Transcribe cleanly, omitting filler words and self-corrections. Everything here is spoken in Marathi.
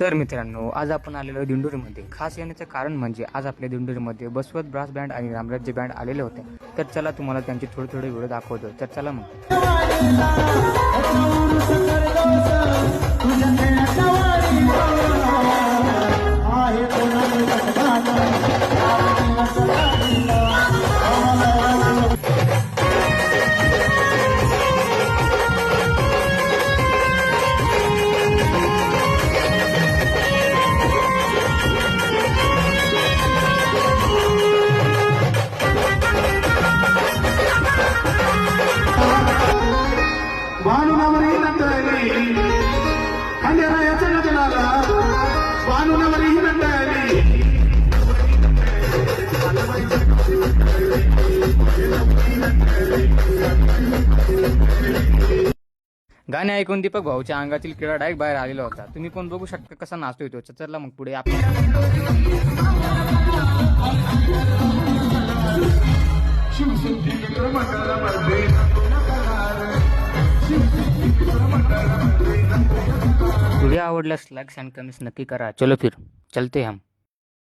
तर मित्रांनो, आज आपण आलेलो दिंडोरीमध्ये. खास येण्याचं कारण म्हणजे आज आपल्या दिंडोरीमध्ये बसवत ब्रास बँड आणि रामराज्य बँड आलेले होते. तर चला तुम्हाला त्यांचे थोडे व्हिडिओ दाखवतो. तर चला मग. वानुनवरी नंदली खंडेरायाच्या गजनाला वानुनवरी नंदली. गाणे ऐकून दीपक भाऊच्या अंगातील किडा डायरेक्ट बाहेर आलेला होता. तुम्ही पण बघू शकता कसा नाचतोय तो. चला मग पुढे आपण. व्हिडिओ आवडल्यास लाईक आणि कमेंट्स नक्की करा. चलो फिर चलते हम.